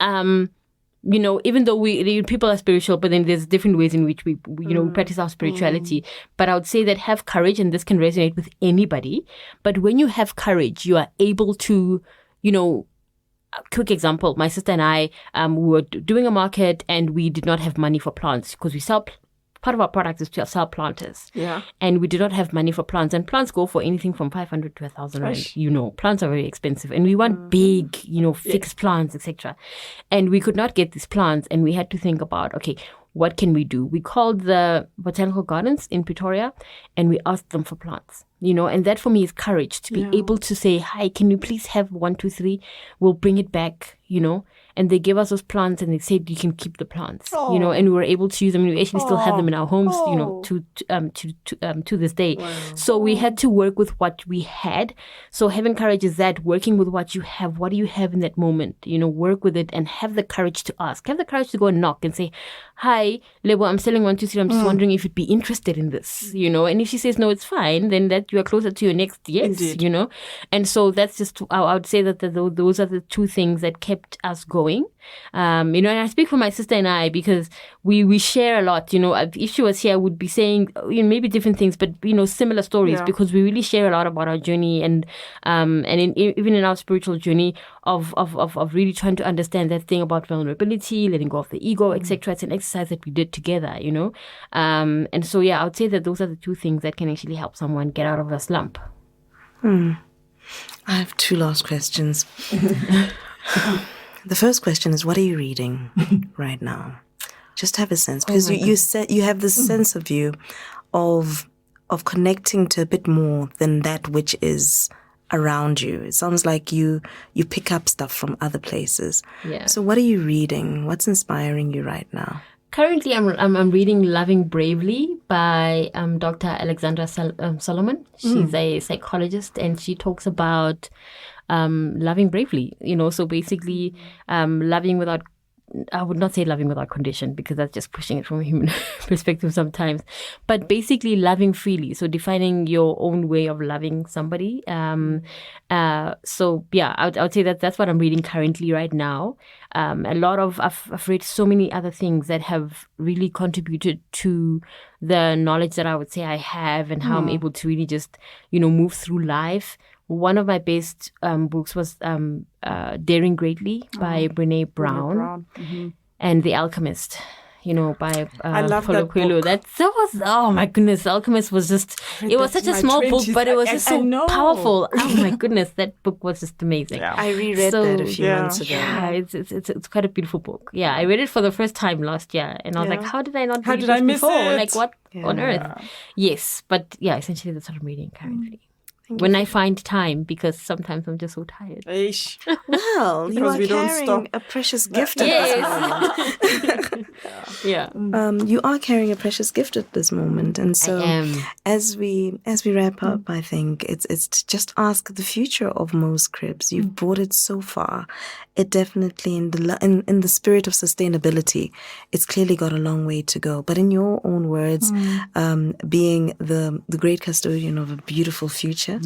even though people are spiritual, but then there's different ways in which we practice our spirituality. But I would say that have courage, and this can resonate with anybody. But when you have courage, you are able to, a quick example, my sister and I, we were doing a market and we did not have money for plants because we sell part of our product is to sell planters. Yeah. And we did not have money for plants. And plants go for anything from 500 to 1,000 rand. Plants are very expensive. And we want big, fixed plants, etc. And we could not get these plants. And we had to think about, okay, what can we do? We called the botanical gardens in Pretoria and we asked them for plants. And that for me is courage to be able to say, hi, can you please have 1, 2, 3? We'll bring it back, And they gave us those plants and they said, you can keep the plants, and we were able to use them. We actually still have them in our homes, to this day. Wow. So we had to work with what we had. So having courage is that, working with what you have. What do you have in that moment? Work with it and have the courage to ask. Have the courage to go and knock and say, hi, Lebo, I'm selling 1, 2, 3. I'm just wondering if you'd be interested in this, And if she says, no, it's fine, then that you are closer to your next yes, Indeed. And so that's just, I would say that those are the two things that kept us going. And I speak for my sister and I because we share a lot. If she was here, I would be saying maybe different things, but similar stories because we really share a lot about our journey and even in our spiritual journey of really trying to understand that thing about vulnerability, letting go of the ego, etc. It's an exercise that we did together, and so I would say that those are the two things that can actually help someone get out of a slump. I have 2 last questions. The first question is, what are you reading right now? Just have a sense, because you said you have this sense of you of connecting to a bit more than that which is around you. It sounds like you pick up stuff from other places. Yeah. So what are you reading? What's inspiring you right now? Currently, I'm reading Loving Bravely by Dr. Alexandra Solomon. She's a psychologist, and she talks about loving bravely, so basically loving without, I would not say loving without condition because that's just pushing it from a human perspective sometimes, but basically loving freely. So defining your own way of loving somebody. I would say that that's what I'm reading currently right now. I've read so many other things that have really contributed to the knowledge that I would say I have and how I'm able to really just, move through life. One of my best books was Daring Greatly by Brené Brown. And The Alchemist, by I love Paulo that Coelho. book. That was, oh my goodness, The Alchemist was just, it was such a small book, but it was just so powerful. Oh my goodness, that book was just amazing. Yeah. I reread that a few months ago. Yeah, it's quite a beautiful book. Yeah, I read it for the first time last year, and I was like, how did I not read this miss before? it? Like, what on earth? Yes, but essentially that's what I'm reading currently. When I find time, because sometimes I'm just so tired. Eish. Well, you are we don't carrying stop. a precious gift at this moment. Yeah. You are carrying a precious gift at this moment, and so I am. as we wrap up, I think it's to just ask the future of Mo's Cribs. You've brought it so far. It definitely in the spirit of sustainability, it's clearly got a long way to go. But in your own words, being the great custodian of a beautiful future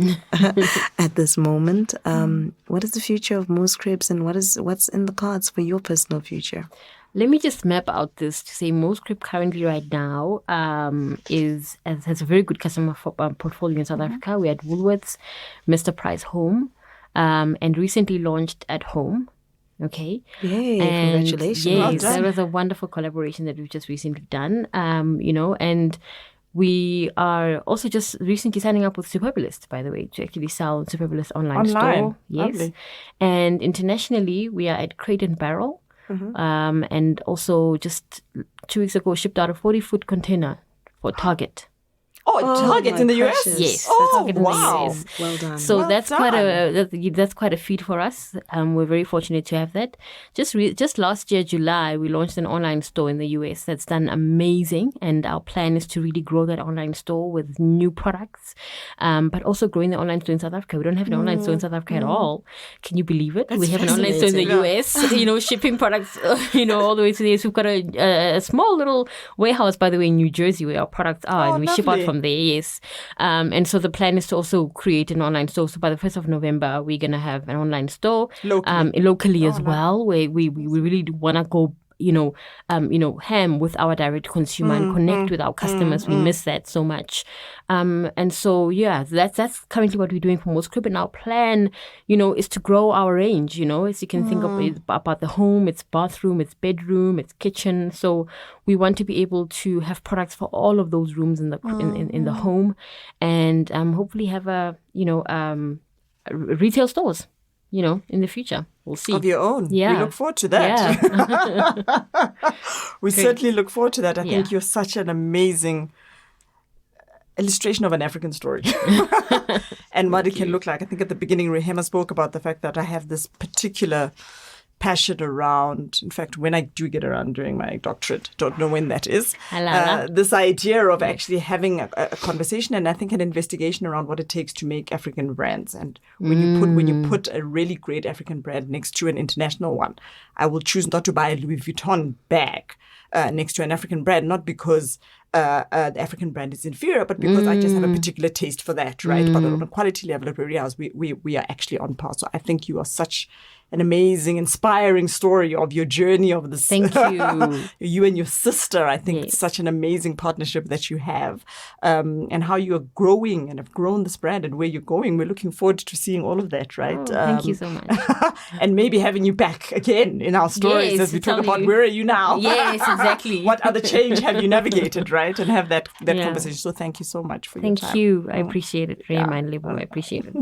at this moment, what is the future of Mo's Cribs, and what's in the cards for your personal future? Let me just map out this to say Mo's Crib currently right now has a very good customer portfolio in South Africa. We had Woolworths, Mr. Price Home, and recently launched At Home. Okay. Yay, and congratulations. Yes, that was a wonderful collaboration that we've just recently done. And we are also just recently signing up with Superbalist, by the way, to actually sell Superbalist online store. Yes. Lovely. And internationally, we are at Crate and Barrel. And also just 2 weeks ago shipped out a 40-foot container for Target. Target in the US? Yes. Oh, wow. US. Well done. So Well that's done. that's quite a feat for us. We're very fortunate to have that. Just last year, July, we launched an online store in the US that's done amazing. And our plan is to really grow that online store with new products, but also growing the online store in South Africa. We don't have an online store in South Africa at all. Can you believe it? We have an online store in the US, shipping products, all the way to the US. We've got a small little warehouse, by the way, in New Jersey where our products are, and we ship out from there, yes. And so the plan is to also create an online store. So by the 1st of November, we're going to have an online store locally as well, where we really want to go ham with our direct consumer and connect with our customers. We miss that so much. And so, yeah, that's currently what we're doing for Mo's Crib. And our plan, is to grow our range, as you can think of it, about the home, its bathroom, its bedroom, its kitchen. So we want to be able to have products for all of those rooms in the home, and hopefully have retail stores, in the future. We'll see. Of your own. Yeah. We look forward to that. Yeah. We certainly look forward to that. I think you're such an amazing illustration of an African story and what it can look like. I think at the beginning, Rehema spoke about the fact that I have this particular passion around, in fact, when I do get around doing my doctorate, don't know when that is, this idea of actually having a conversation and I think an investigation around what it takes to make African brands. And when you put a really great African brand next to an international one, I will choose not to buy a Louis Vuitton bag next to an African brand, not because the African brand is inferior, but because I just have a particular taste for that, right? But on a quality level at BrightRock, we are actually on par. So I think you are such an amazing, inspiring story of your journey of this. Thank you. You and your sister, I think it's such an amazing partnership that you have, and how you are growing and have grown this brand and where you're going. We're looking forward to seeing all of that, right? Oh, thank you so much. And maybe having you back again in our stories as we talk about where are you now? Yes, exactly. What other change have you navigated, right? And have that conversation. So thank you so much for your time. Thank you. I appreciate it. Very mindful. I appreciate it.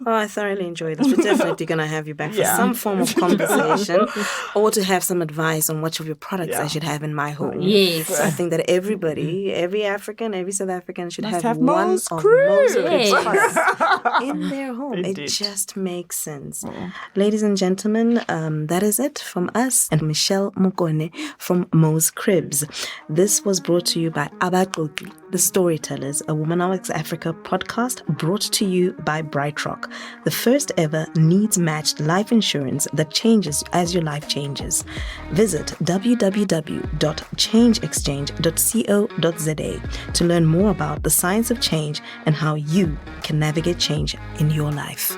Oh, I thoroughly enjoyed this. We're definitely going to have you back for some form of conversation or to have some advice on which of your products I should have in my home. Yes. So I think that everybody, every African, every South African should have one Mo's of Crib. Mo's Crib products in their home. Indeed. It just makes sense. Ladies and gentlemen, that is it from us and Michelle Mokone from Mo's Cribs. This was brought to you by Abaxoxi, the Storytellers, a Womanomics Africa podcast brought to you by BrightRock, the first ever needs-matched life insurance that changes as your life changes. Visit www.changeexchange.co.za to learn more about the science of change and how you can navigate change in your life.